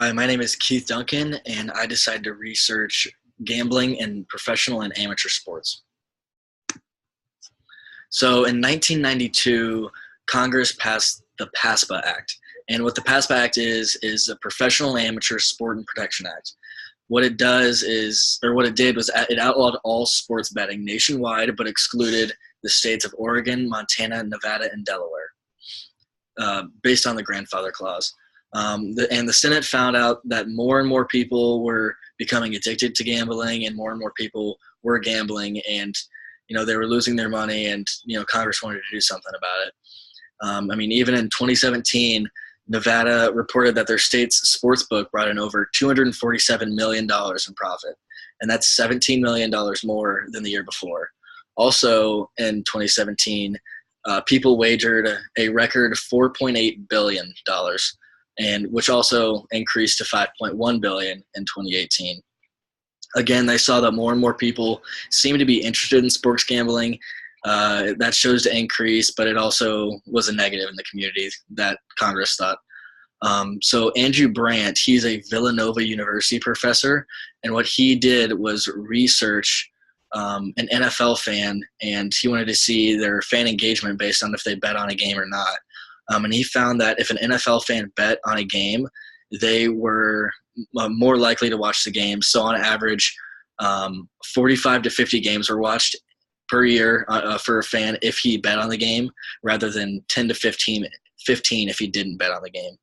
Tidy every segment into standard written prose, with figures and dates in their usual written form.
Hi, my name is Keith Duncan, and I decided to research gambling in professional and amateur sports. So in 1992, Congress passed the PASPA Act. And what the PASPA Act is the Professional and Amateur Sport and Protection Act. What it does is, or what it did was it outlawed all sports betting nationwide, but excluded the states of Oregon, Montana, Nevada, and Delaware, based on the grandfather clause. And the Senate found out that more and more people were becoming addicted to gambling, and more people were gambling, and they were losing their money, and Congress wanted to do something about it. Even in 2017, Nevada reported that their state's sports book brought in over $247 million in profit, and that's $17 million more than the year before. Also, in 2017, people wagered a record $4.8 billion, and which also increased to 5.1 billion in 2018. Again, they saw that more and more people seem to be interested in sports gambling. That shows to increase, but it also was a negative in the community that Congress thought. So Andrew Brandt, he's a Villanova University professor, and what he did was research an NFL fan, and he wanted to see their fan engagement based on if they bet on a game or not. And he found that if an NFL fan bet on a game, they were more likely to watch the game. So on average, 45 to 50 games were watched per year for a fan if he bet on the game, rather than 10 to 15 if he didn't bet on the game.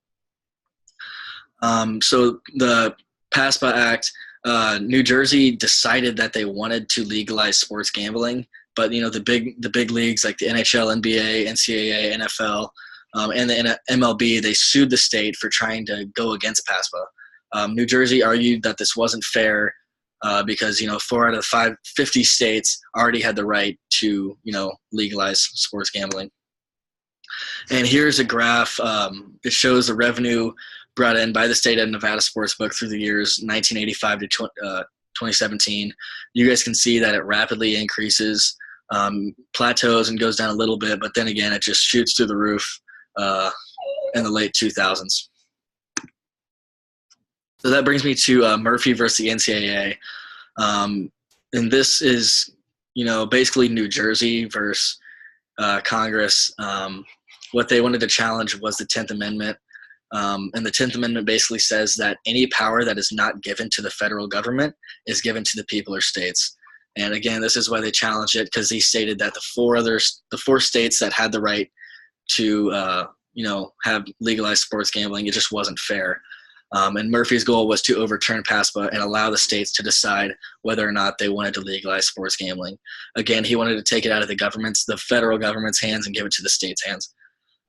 So the PASPA Act, New Jersey decided that they wanted to legalize sports gambling, but the big leagues like the NHL, NBA, NCAA, NFL, and the MLB, they sued the state for trying to go against PASPA. New Jersey argued that this wasn't fair because 4 out of the 50 states already had the right to legalize sports gambling. And here's a graph. It shows the revenue brought in by the state of Nevada Sportsbook through the years 1985 to 2017. You guys can see that it rapidly increases, plateaus, and goes down a little bit, but then again, it just shoots through the roof in the late 2000s. So that brings me to Murphy versus the NCAA. And this is, basically New Jersey versus Congress. What they wanted to challenge was the 10th Amendment. And the 10th Amendment basically says that any power that is not given to the federal government is given to the people or states. And again, this is why they challenged it, because he stated that the four states that had the right to have legalized sports gambling, it just wasn't fair. And Murphy's goal was to overturn PASPA and allow the states to decide whether or not they wanted to legalize sports gambling. Again, he wanted to take it out of the federal government's hands, and give it to the states' hands.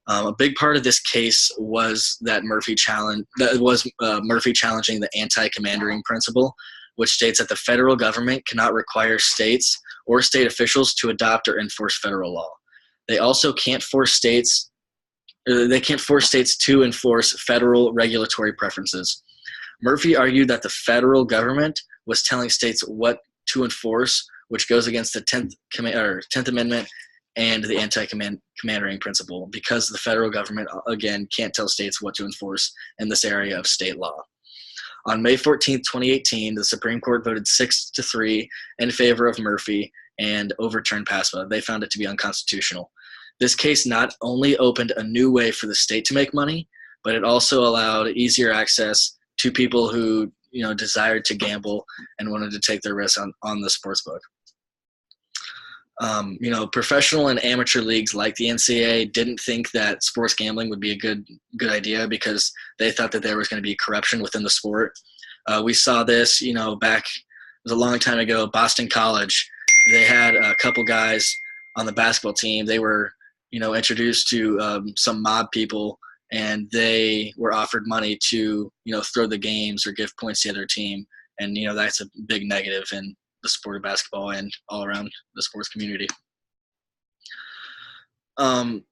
A big part of this case was that Murphy challenging the anti-commandeering principle, which states that the federal government cannot require states or state officials to adopt or enforce federal law. They also can't force states to enforce federal regulatory preferences. Murphy argued that the federal government was telling states what to enforce, which goes against the 10th Amendment and the anti-commandeering principle, because the federal government, again, can't tell states what to enforce in this area of state law. On May 14, 2018, the Supreme Court voted 6-3 in favor of Murphy and overturned PASPA. They found it to be unconstitutional. This case not only opened a new way for the state to make money, but it also allowed easier access to people who desired to gamble and wanted to take their risks on the sports book. Professional and amateur leagues like the NCAA didn't think that sports gambling would be a good idea, because they thought that there was going to be corruption within the sport. We saw this, back, it was a long time ago, Boston College. They had a couple guys on the basketball team. They were, introduced to some mob people, and they were offered money to, throw the games or give points to the other team. And, that's a big negative in the sport of basketball and all around the sports community. Some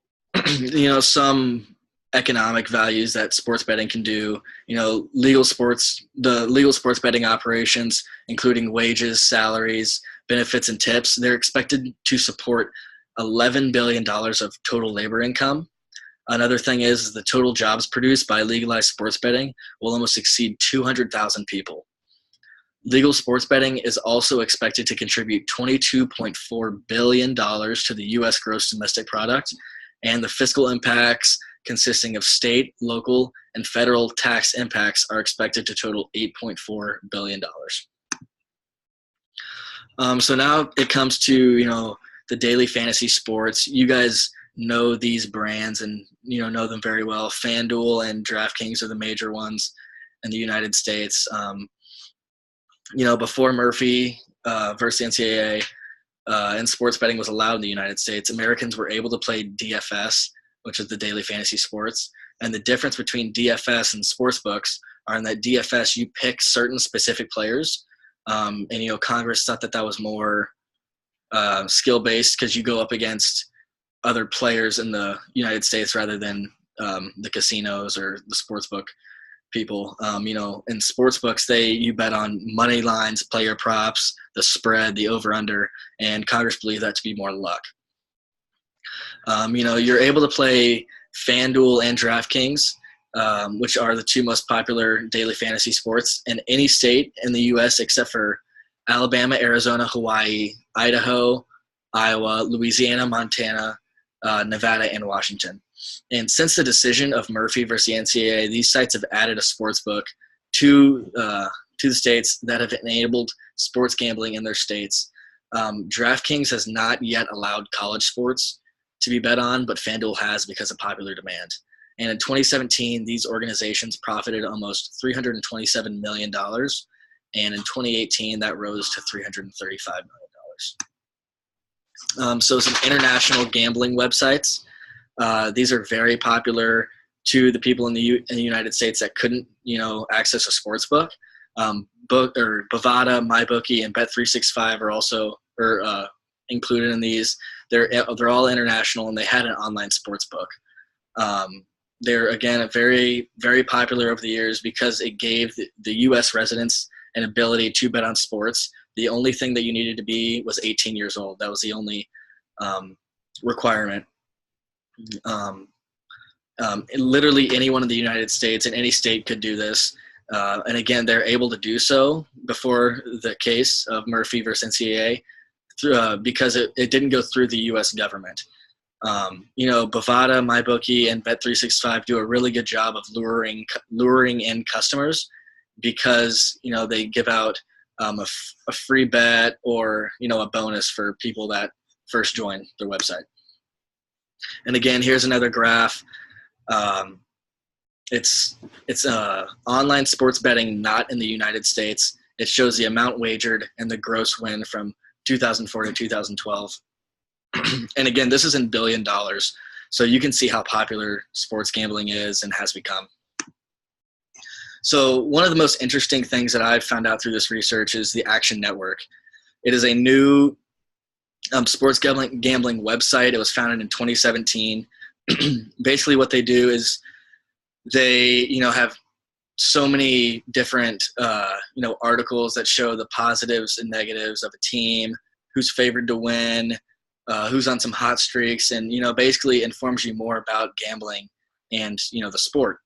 economic values that sports betting can do, the legal sports betting operations, including wages, salaries, benefits, and tips, they're expected to support $11 billion of total labor income. Another thing is the total jobs produced by legalized sports betting will almost exceed 200,000 people. Legal sports betting is also expected to contribute $22.4 billion to the U.S. gross domestic product, and the fiscal impacts consisting of state, local, and federal tax impacts are expected to total $8.4 billion. So now it comes to, the daily fantasy sports. You guys know these brands and, know them very well. FanDuel and DraftKings are the major ones in the United States. Before Murphy versus NCAA and sports betting was allowed in the United States, Americans were able to play DFS, which is the daily fantasy sports. And the difference between DFS and sports books are in that DFS, you pick certain specific players. And Congress thought that was more skill-based because you go up against other players in the United States rather than the casinos or the sportsbook people. In sports books, you bet on money lines, player props, the spread, the over-under, and Congress believed that to be more luck. You're able to play FanDuel and DraftKings, which are the two most popular daily fantasy sports in any state in the U.S. except for Alabama, Arizona, Hawaii, Idaho, Iowa, Louisiana, Montana, Nevada, and Washington. And since the decision of Murphy versus the NCAA, these sites have added a sports book to the states that have enabled sports gambling in their states. DraftKings has not yet allowed college sports to be bet on, but FanDuel has because of popular demand. And in 2017, these organizations profited almost $327 million. And in 2018, that rose to $335 million. So some international gambling websites. These are very popular to the people in the United States that couldn't, access a sports book. Bovada, MyBookie, and Bet365 are also included in these. They're all international, and they had an online sports book. They're, again, very, very popular over the years because it gave the U.S. residents an ability to bet on sports. The only thing that you needed to be was 18 years old. That was the only requirement. Literally anyone in the United States in any state could do this. And again, they're able to do so before the case of Murphy versus NCAA because it didn't go through the U.S. government. Bovada, MyBookie, and Bet365 do a really good job of luring in customers because, they give out a free bet or, a bonus for people that first join their website. And again, here's another graph. It's online sports betting not in the United States. It shows the amount wagered and the gross win from 2004 to 2012. And again, this is in $1 billion. So you can see how popular sports gambling is and has become. So one of the most interesting things that I've found out through this research is the Action Network. It is a new sports gambling website. It was founded in 2017. Basically what they do is they, have so many different, articles that show the positives and negatives of a team, who's favored to win, who's on some hot streaks, and, basically informs you more about gambling and, the sport.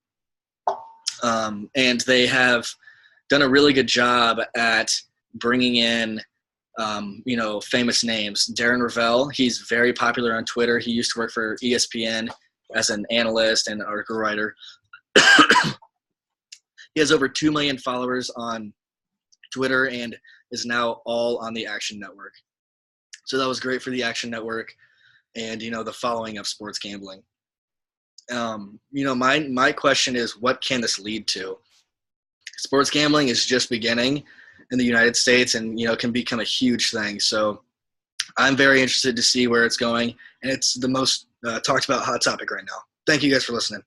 And they have done a really good job at bringing in, famous names. Darren Rovell, he's very popular on Twitter. He used to work for ESPN as an analyst and article writer. He has over 2 million followers on Twitter and is now all on the Action Network. So that was great for the Action Network and, the following of sports gambling. My question is, what can this lead to? Sports gambling is just beginning in the United States and, can become a huge thing. So I'm very interested to see where it's going. And it's the most talked about hot topic right now. Thank you guys for listening.